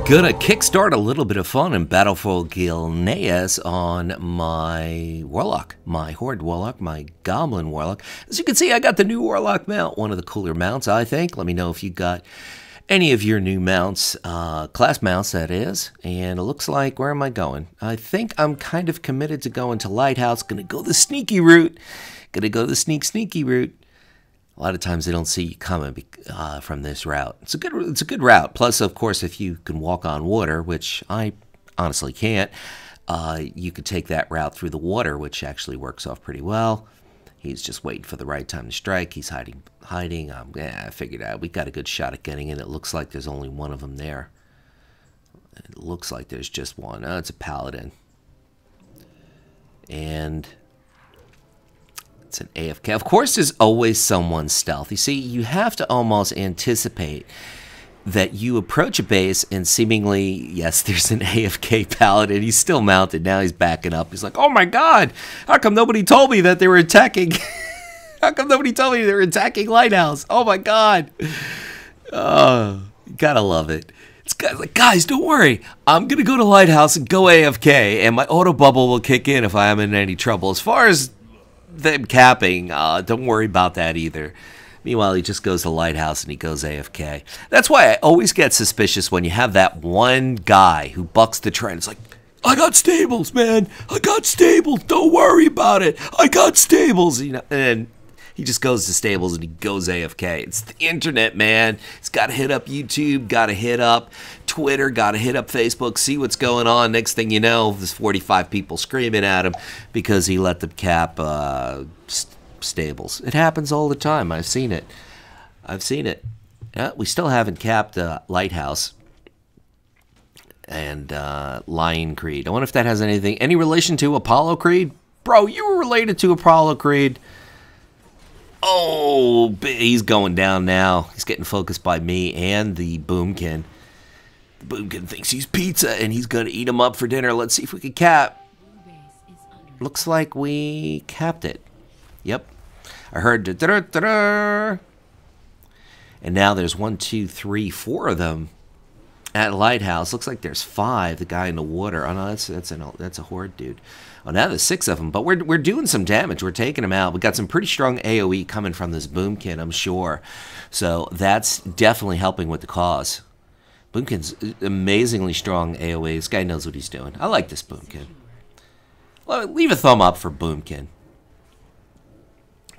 Gonna kickstart a little bit of fun in Battlefield Gilneas on my Warlock, my Horde Warlock, my Goblin Warlock. As you can see, I got the new Warlock mount, one of the cooler mounts, I think. Let me know if you got any of your new mounts, class mounts, that is. And it looks like, where am I going? I think I'm kind of committed to going to Lighthouse. Gonna go the sneaky route. Gonna go the sneaky route. A lot of times they don't see you coming from this route. It's a good route. Plus, of course, if you can walk on water, which I honestly can't, you could take that route through the water, which actually works off pretty well. He's just waiting for the right time to strike. He's hiding. I figured out we got a good shot at getting in. It looks like there's only one of them there. It looks like there's just one. Oh, it's a paladin. And it's an AFK. Of course, there's always someone stealth. You see, you have to almost anticipate that you approach a base and seemingly, yes, there's an AFK paladin. He's still mounted. Now he's backing up. He's like, oh my God, how come nobody told me that they were attacking? How come nobody told me they were attacking Lighthouse? Oh my God. Oh, you gotta love it. It's like, guys, don't worry. I'm going to go to Lighthouse and go AFK, and my auto bubble will kick in if I am in any trouble. As far as them capping, don't worry about that either. Meanwhile, he just goes to Lighthouse and he goes AFK. That's why I always get suspicious when you have that one guy who bucks the trend. It's like, I got stables, man. I got stables. Don't worry about it. I got stables. You know, and he just goes to stables and he goes AFK. It's the internet, man. He's got to hit up YouTube, got to hit up Twitter, got to hit up Facebook, see what's going on. Next thing you know, there's 45 people screaming at him because he let them cap stables. It happens all the time. I've seen it. Yeah, we still haven't capped Lighthouse and Lion Creed. I wonder if that has any relation to Apollo Creed? Bro, you were related to Apollo Creed. Oh, he's going down now. He's getting focused by me and the Boomkin. The Boomkin thinks he's pizza, and he's going to eat him up for dinner. Let's see if we can cap. Looks like we capped it. Yep. I heard da-da-da-da. And now there's 1, 2, 3, 4 of them at Lighthouse. Looks like there's 5. The guy in the water. Oh, no, that's a horde, dude. Oh, now there's 6 of them, but we're doing some damage. We're taking them out. We got some pretty strong AoE coming from this Boomkin, I'm sure. So that's definitely helping with the cause. Boomkin's amazingly strong AoE. This guy knows what he's doing. I like this Boomkin. Well, leave a thumb up for Boomkin.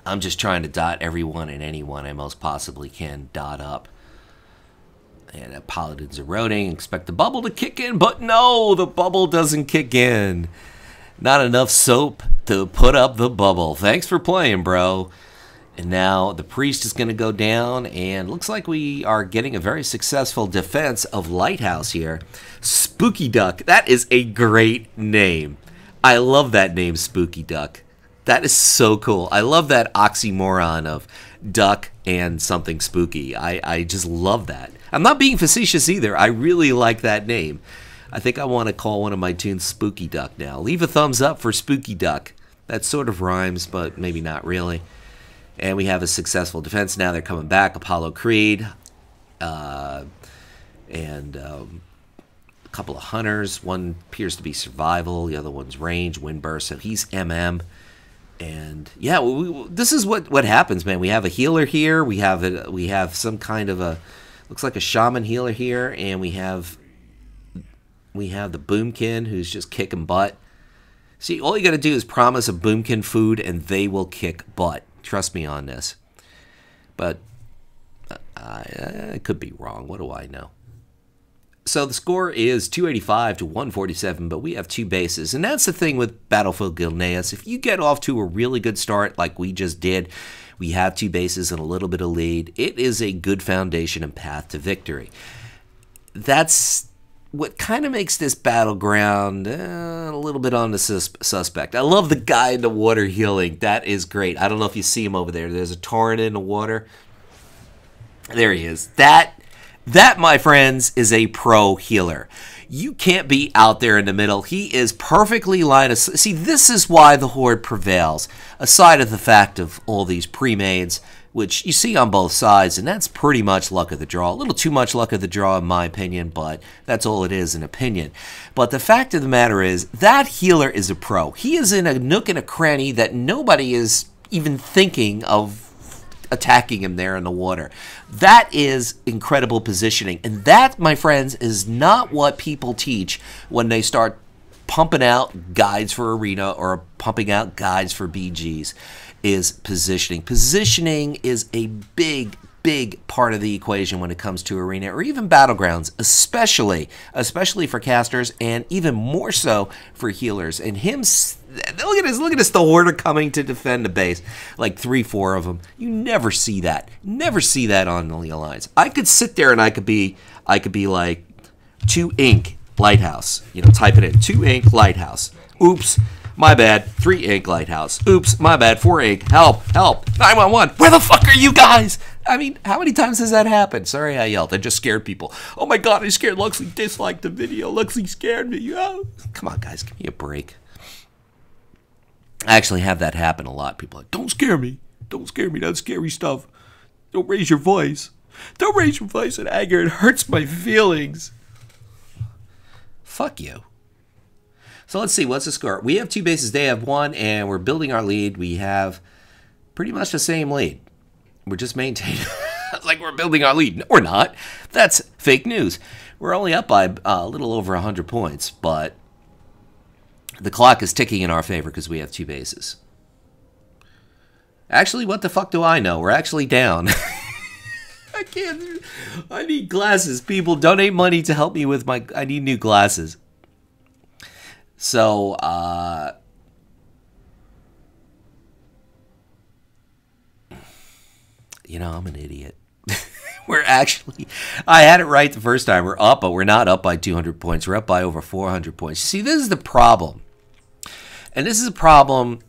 I'm just trying to dot everyone and anyone I most possibly can dot up. And Paladin's eroding. Expect the bubble to kick in, but no, the bubble doesn't kick in. Not enough soap to put up the bubble. Thanks for playing, bro. And now the priest is going to go down, and looks like we are getting a very successful defense of Lighthouse here. Spooky Duck. That is a great name. I love that name, Spooky Duck. That is so cool. I love that oxymoron of duck and something spooky. I just love that. I'm not being facetious either. I really like that name. I think I want to call one of my tunes Spooky Duck now. Leave a thumbs up for Spooky Duck. That sort of rhymes, but maybe not really. And we have a successful defense. Now they're coming back. Apollo Creed. And a couple of hunters. One appears to be survival. The other one's range, wind burst. So he's MM. And yeah, this is what happens, man. We have a healer here. We have some kind of a, looks like a shaman healer here. And we have the Boomkin who's just kicking butt. See, all you got to do is promise a Boomkin food and they will kick butt. Trust me on this. But I could be wrong. What do I know? So the score is 285 to 147, but we have 2 bases. And that's the thing with Battlefield Gilneas. If you get off to a really good start like we just did, we have 2 bases and a little bit of lead. It is a good foundation and path to victory. That's what kind of makes this battleground a little bit on the suspect. I love the guy in the water healing. That is great. I don't know if you see him over there. There's a torrent in the water. There he is. That, my friends, is a pro healer. You can't be out there in the middle. He is perfectly lined up. See, this is why the Horde prevails. Aside of the fact of all these pre-mades, which you see on both sides, and that's pretty much luck of the draw. A little too much luck of the draw in my opinion, but that's all it is, an opinion. But the fact of the matter is, that healer is a pro. He is in a nook and a cranny that nobody is even thinking of attacking him there in the water. That is incredible positioning, and that, my friends, is not what people teach when they start pumping out guides for arena or pumping out guides for BGs. Is positioning. Positioning is a big part of the equation when it comes to arena or even battlegrounds, especially for casters, and even more so for healers. And him, look at this, the horde are coming to defend the base, like 3-4 of them. You never see that. Never see that on the Alliance. I could sit there and I could be like 2 ink lighthouse. You know, type it in, 2 ink lighthouse. Oops. My bad, 3 ink lighthouse. Oops, my bad, 4 ink. Help, help, 911. Where the fuck are you guys? I mean, how many times has that happened? Sorry I yelled. I just scared people. Oh my god, I scared Luxley. Disliked the video. Luxley scared me. Oh. Come on, guys, give me a break. I actually have that happen a lot. People are like, don't scare me. Don't scare me. That's scary stuff. Don't raise your voice. Don't raise your voice in anger. It hurts my feelings. Fuck you. So let's see, what's the score? We have 2 bases, they have 1, and we're building our lead. We have pretty much the same lead. We're just maintaining. It's like we're building our lead. No, we're not. That's fake news. We're only up by a little over 100 points, but the clock is ticking in our favor because we have 2 bases. Actually, what the fuck do I know? We're actually down. I can't. I need glasses. People, donate money to help me with my. I need new glasses. So, you know, I'm an idiot. We're actually, I had it right the first time. We're up, but we're not up by 200 points. We're up by over 400 points. See, this is the problem. And this is a problem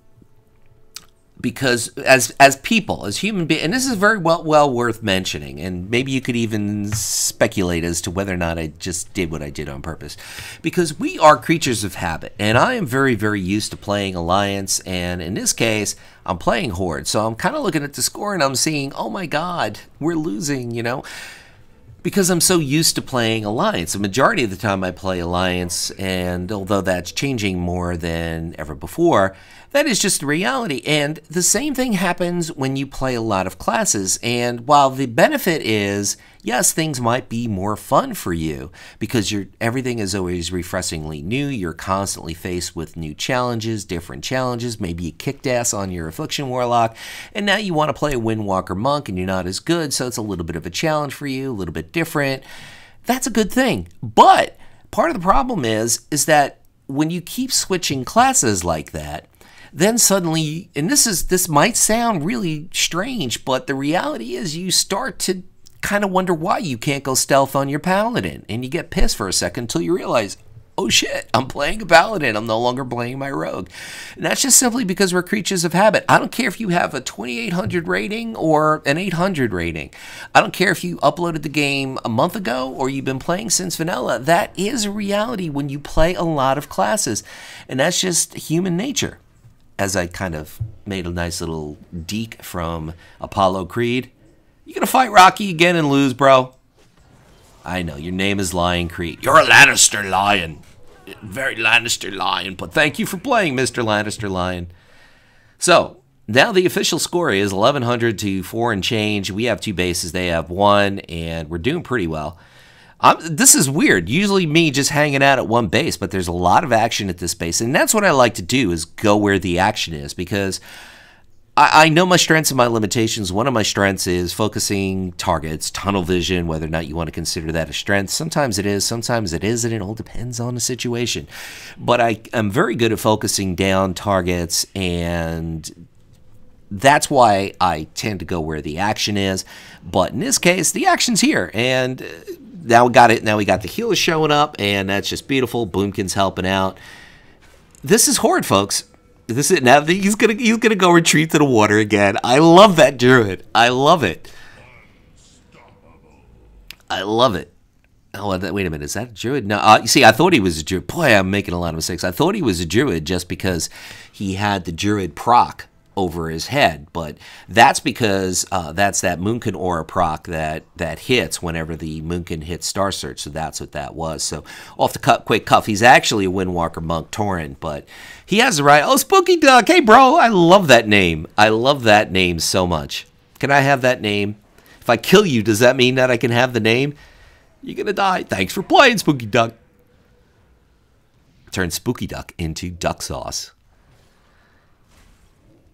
because as people, as human beings, and this is very well worth mentioning, and maybe you could even speculate as to whether or not I just did what I did on purpose, because we are creatures of habit, and I am very used to playing Alliance, and in this case, I'm playing Horde, so I'm kind of looking at the score and I'm seeing, oh my god, we're losing, you know, because I'm so used to playing Alliance. The majority of the time I play Alliance, and although that's changing more than ever before, that is just the reality. And the same thing happens when you play a lot of classes. And while the benefit is, yes, things might be more fun for you because everything is always refreshingly new. You're constantly faced with new challenges, different challenges. Maybe you kicked ass on your Affliction Warlock, and now you want to play a Windwalker Monk, and you're not as good, so it's a little bit of a challenge for you, a little bit different. That's a good thing. But part of the problem is that when you keep switching classes like that, then suddenly, and this might sound really strange, but the reality is you start to kind of wonder why you can't go stealth on your paladin, and you get pissed for a second until you realize, oh shit, I'm playing a paladin, I'm no longer playing my rogue. And that's just simply because we're creatures of habit. I don't care if you have a 2800 rating or an 800 rating. I don't care if you uploaded the game a month ago or you've been playing since vanilla. That is a reality when you play a lot of classes, and that's just human nature. As I kind of made a nice little deke from Apollo Creed. You gonna fight Rocky again and lose, bro? I know, your name is Lion Creed. You're a Lannister Lion. Very Lannister Lion, but thank you for playing, Mr. Lannister Lion. So, now the official score is 1100 to 4 and change. We have 2 bases, they have 1, and we're doing pretty well. This is weird. Usually me just hanging out at one base, but there's a lot of action at this base. And that's what I like to do, is go where the action is, because I know my strengths and my limitations. One of my strengths is focusing targets, tunnel vision, whether or not you want to consider that a strength. Sometimes it is, sometimes it isn't. It all depends on the situation. But I am very good at focusing down targets, and that's why I tend to go where the action is. But in this case, the action's here, and now we got it. Now we got the healers showing up, and that's just beautiful. Bloomkin's helping out. This is Horde, folks. This is now. He's gonna go retreat to the water again. I love that druid. I love it. I love it. Oh, wait a minute. Is that a druid? No. You see, I thought he was a druid. Boy, I'm making a lot of mistakes. I thought he was a druid just because he had the druid proc over his head, but that's because that's that Moonkin aura proc that hits whenever the Moonkin hits Star Search, so that's what that was. So off the quick cuff, he's actually a Windwalker Monk Tauren, but he has the right. Oh, Spooky Duck, hey bro, I love that name. I love that name so much. Can I have that name? If I kill you, does that mean that I can have the name? You're gonna die. Thanks for playing, Spooky Duck. Turn Spooky Duck into duck sauce.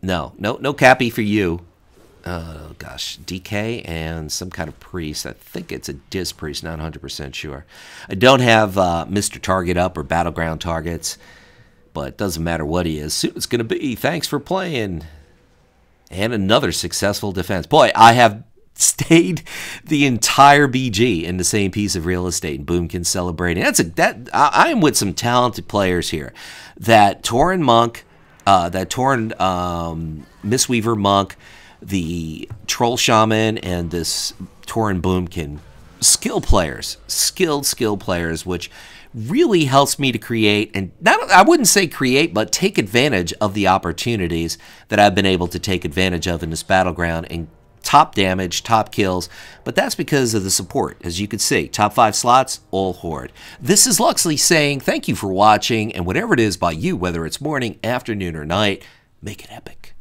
No Cappy for you. Oh, gosh. DK and some kind of priest. I think it's a Dis priest, not 100% sure. I don't have Mr. Target up or Battleground targets, but it doesn't matter what he is. Soon it's going to be. Thanks for playing. And another successful defense. Boy, I have stayed the entire BG in the same piece of real estate, and Boomkin celebrating. I am with some talented players here. That Tauren Monk, that Tauren Mistweaver Monk, the Troll Shaman, and this Tauren Boomkin. Skilled players, which really helps me to create, and I wouldn't say create, but take advantage of the opportunities that I've been able to take advantage of in this battleground and top damage, top kills, but that's because of the support. As you can see, top 5 slots, all Horde. This is Luxeley saying thank you for watching, and whatever it is by you, whether it's morning, afternoon, or night, make it epic.